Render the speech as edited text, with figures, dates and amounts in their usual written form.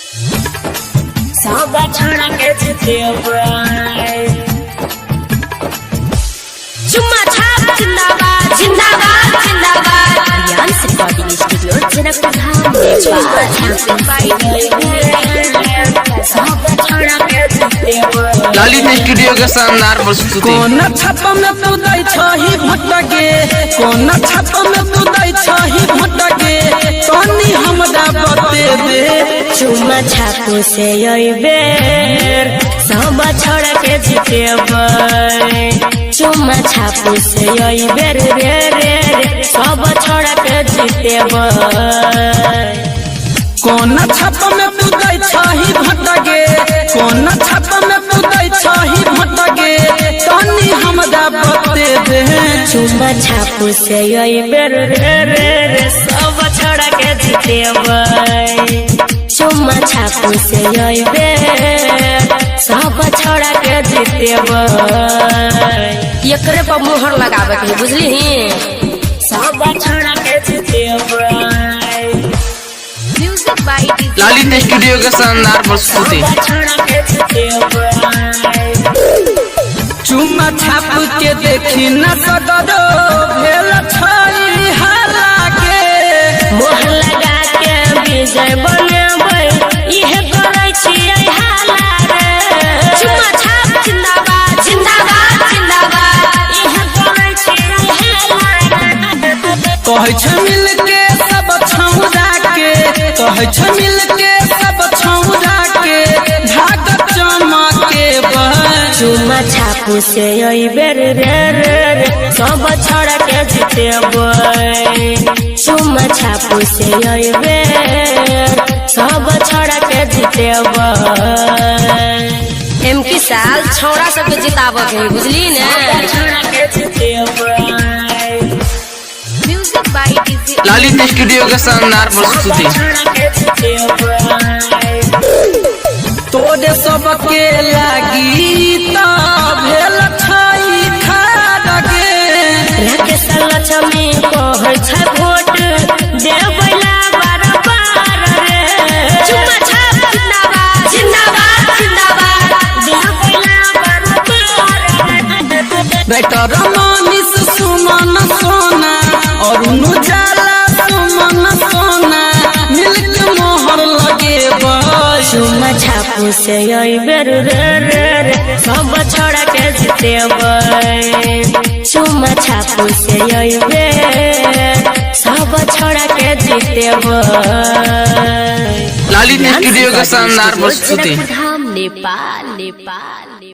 सब छोड़ा के चुम्मा छाप जिंदाबाद जिंदाबाद जिंदाबाद रियांस recording studio Janakpur Dham Lalit studio के शानदार प्रस्तुति। कौन छाप में तू दै छही भटके कौन छाप में तू दै छही भटके तनी हमरा बते दे चुम्मा छापू से बेर सब छोड़ के जीतेबै चुम्मा छापू से बेर रे रे सब छोड़ के जीतेबै कौन छाप में तू दै छही भटके कौन छाप में तू दै छही भटके तनी हमरा बते दे चुम्मा छापू से बेर रे रे सब छोड़ के जीतेबै चुम्मा छापू से बेर सब छोड़ के जीतेबै एकरे पर मोहर लगावे के बुझली सब छोड़ के जीतेबै म्यूजिक बाय ललित स्टूडियो के शानदार प्रस्तुति। चुम्मा छाप के देखी न सदरो भेल छई हाला के मोह लगा के विजय बनेबै इहे करै छियै हाला रे चुम्मा छाप जिंदाबाद जिंदाबाद जिंदाबाद इहे करै छियै हाला रे कहै छ मिल के सब छौरा के कहै छ मिल के सब छौरा के भाग चमके चुम्मा छापू से बेर रे रे सब छोड़ के जीतेबै चुम्मा छापू से बेर सब छोड़ के जीतेबै एम की साल छौड़ा सबके जितावे के बुझली ने छोड़ के जीतेबै music by DJ Lalit studio के शानदार प्रस्तुति। तोरे सबके लागी त भेल छई खाड़के राकेश लक्ष्मी कहै छै वोट देबैला बार बार रे चुम्मा छाप जिंदाबाद जिंदाबाद जिंदाबाद देबैला बार बार बेटर मनीष सुमन सोना और उजाला सुमन सोना मिलके मोहर लगेबै चुम्मा छापू से बेर रे रे सब छोड़ के जीतेबै चुम्मा छापू से बेर सब छोड़ के जीतेबै ललित स्टूडियो के शानदार प्रस्तुति। धाम नेपाल नेपाल।